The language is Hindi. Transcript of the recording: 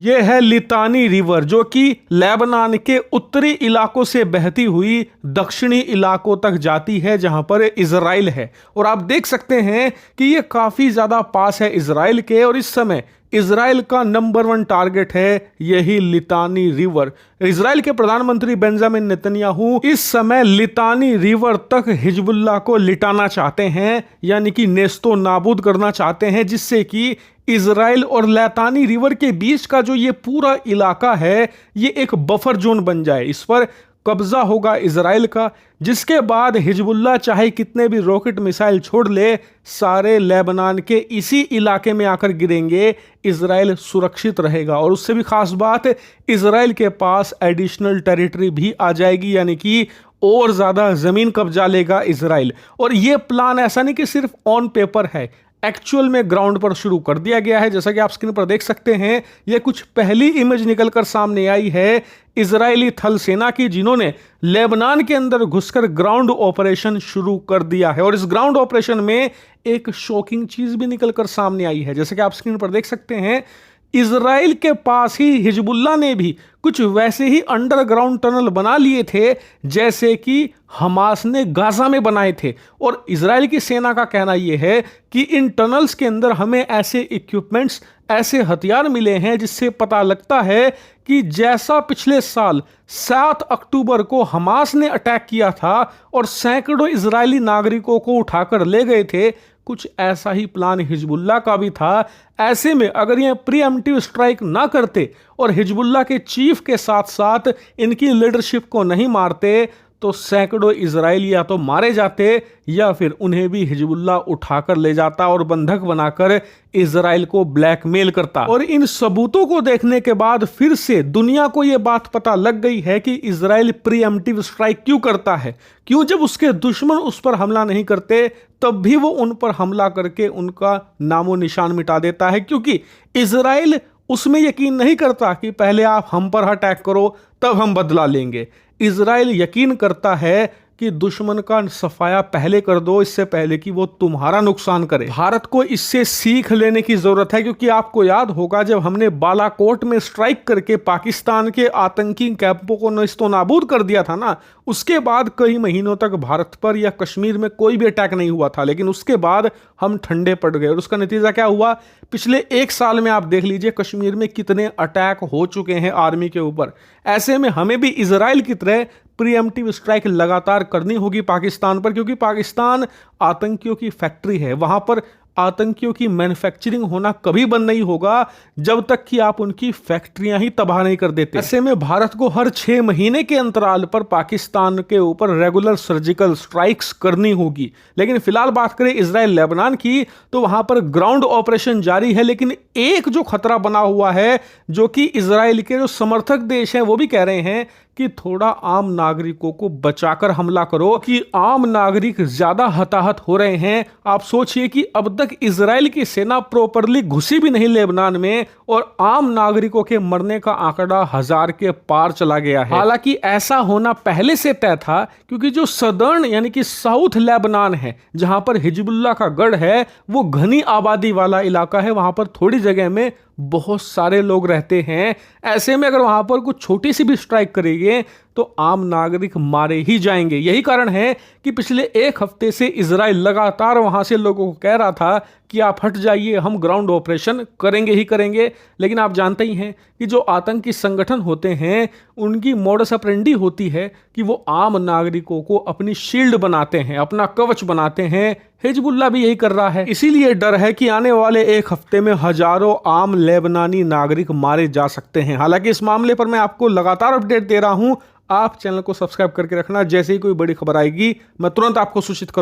ये है लितानी रिवर, जो कि लेबनान के उत्तरी इलाकों से बहती हुई दक्षिणी इलाकों तक जाती है, जहां पर इजराइल है। और आप देख सकते हैं कि ये काफी ज्यादा पास है इजराइल के, और इस समय इजराइल का नंबर 1 टारगेट है यही लितानी रिवर। इजराइल के प्रधानमंत्री बेंजामिन नेतन्याहू इस समय लितानी रिवर तक हिजबुल्लाह को लिटाना चाहते हैं, यानी कि नेस्तो नाबूद करना चाहते हैं, जिससे कि इजराइल और लितानी रिवर के बीच का जो ये पूरा इलाका है ये एक बफर जोन बन जाए। इस पर कब्जा होगा इजराइल का, जिसके बाद हिजबुल्लाह चाहे कितने भी रॉकेट मिसाइल छोड़ ले, सारे लेबनान के इसी इलाके में आकर गिरेंगे, इजराइल सुरक्षित रहेगा। और उससे भी खास बात, इजराइल के पास एडिशनल टेरिटरी भी आ जाएगी, यानी कि और ज्यादा जमीन कब्जा लेगा इजराइल। और ये प्लान ऐसा नहीं कि सिर्फ ऑन पेपर है, एक्चुअल में ग्राउंड पर शुरू कर दिया गया है। जैसा कि आप स्क्रीन पर देख सकते हैं, यह कुछ पहली इमेज निकलकर सामने आई है इजरायली थल सेना की, जिन्होंने लेबनान के अंदर घुसकर ग्राउंड ऑपरेशन शुरू कर दिया है। और इस ग्राउंड ऑपरेशन में एक शॉकिंग चीज भी निकलकर सामने आई है। जैसे कि आप स्क्रीन पर देख सकते हैं, इजराइल के पास ही हिजबुल्लाह ने भी कुछ वैसे ही अंडरग्राउंड टनल बना लिए थे जैसे कि हमास ने गाजा में बनाए थे। और इजराइल की सेना का कहना यह है कि इन टनल्स के अंदर हमें ऐसे इक्विपमेंट्स, ऐसे हथियार मिले हैं जिससे पता लगता है कि जैसा पिछले साल 7 अक्टूबर को हमास ने अटैक किया था और सैकड़ों इजरायली नागरिकों को उठाकर ले गए थे, कुछ ऐसा ही प्लान हिजबुल्लाह का भी था। ऐसे में अगर ये प्रीएम्प्टिव स्ट्राइक ना करते और हिजबुल्लाह के चीफ के साथ साथ इनकी लीडरशिप को नहीं मारते, तो सैकड़ों इजराइली या तो मारे जाते या फिर उन्हें भी हिजबुल्लाह उठाकर ले जाता और बंधक बनाकर इजराइल को ब्लैकमेल करता। और इन सबूतों को देखने के बाद फिर से दुनिया को यह बात पता लग गई है कि इजराइल प्रीएम्प्टिव स्ट्राइक क्यों करता है। क्यों, जब उसके दुश्मन उस पर हमला नहीं करते तब भी वो उन पर हमला करके उनका नामो निशान मिटा देता है, क्योंकि इजराइल उसमें यकीन नहीं करता कि पहले आप हम पर अटैक करो तब हम बदला लेंगे। इजराइल यकीन करता है कि दुश्मन का सफाया पहले कर दो, इससे पहले कि वो तुम्हारा नुकसान करे। भारत को इससे सीख लेने की जरूरत है, क्योंकि आपको याद होगा जब हमने बालाकोट में स्ट्राइक करके पाकिस्तान के आतंकी कैंपों को नष्टो नाबूद कर दिया था ना, उसके बाद कई महीनों तक भारत पर या कश्मीर में कोई भी अटैक नहीं हुआ था। लेकिन उसके बाद हम ठंडे पड़ गए और उसका नतीजा क्या हुआ, पिछले 1 साल में आप देख लीजिए कश्मीर में कितने अटैक हो चुके हैं आर्मी के ऊपर। ऐसे में हमें भी इजराइल की तरह प्रीएम्प्टिव स्ट्राइक लगातार करनी होगी पाकिस्तान पर, क्योंकि पाकिस्तान आतंकियों की फैक्ट्री है। वहां पर आतंकियों की मैन्युफैक्चरिंग होना कभी बंद नहीं होगा जब तक कि आप उनकी फैक्ट्रियां ही तबाह नहीं कर देते। ऐसे में भारत को हर 6 महीने के अंतराल पर पाकिस्तान के ऊपर रेगुलर सर्जिकल स्ट्राइक्स करनी होगी। लेकिन फिलहाल बात करें इजराइल लेबनान की, तो वहां पर ग्राउंड ऑपरेशन जारी है। लेकिन एक जो खतरा बना हुआ है, जो कि इजराइल के जो समर्थक देश हैं वो भी कह रहे हैं कि थोड़ा आम नागरिकों को बचाकर हमला करो, कि आम नागरिक ज्यादा हताहत हो रहे हैं। आप सोचिए कि अब तक इजराइल की सेना प्रॉपरली घुसी भी नहीं लेबनान में और आम नागरिकों के मरने का आंकड़ा 1000 के पार चला गया है। हालांकि ऐसा होना पहले से तय था, क्योंकि जो सदर्न यानी कि साउथ लेबनान है, जहां पर हिजबुल्लाह का गढ़ है, वो घनी आबादी वाला इलाका है। वहां पर थोड़ी जगह में बहुत सारे लोग रहते हैं। ऐसे में अगर वहां पर कुछ छोटी सी भी स्ट्राइक करेंगे तो आम नागरिक मारे ही जाएंगे। यही कारण है कि पिछले 1 हफ्ते से इजराइल लगातार वहां से लोगों को कह रहा था कि आप हट जाइए, हम ग्राउंड ऑपरेशन करेंगे ही करेंगे। लेकिन आप जानते ही हैं कि जो आतंकी संगठन होते हैं उनकी मोडस ऑपरेंडी होती है कि वो आम नागरिकों को अपनी शील्ड बनाते हैं, अपना कवच बनाते हैं। हिजबुल्लाह भी यही कर रहा है। इसीलिए डर है कि आने वाले 1 हफ्ते में हजारों आम लेबनानी नागरिक मारे जा सकते हैं। हालांकि इस मामले पर मैं आपको लगातार अपडेट दे रहा हूं। आप चैनल को सब्सक्राइब करके रखना, जैसे ही कोई बड़ी खबर आएगी मैं तुरंत आपको सूचित करूंगा।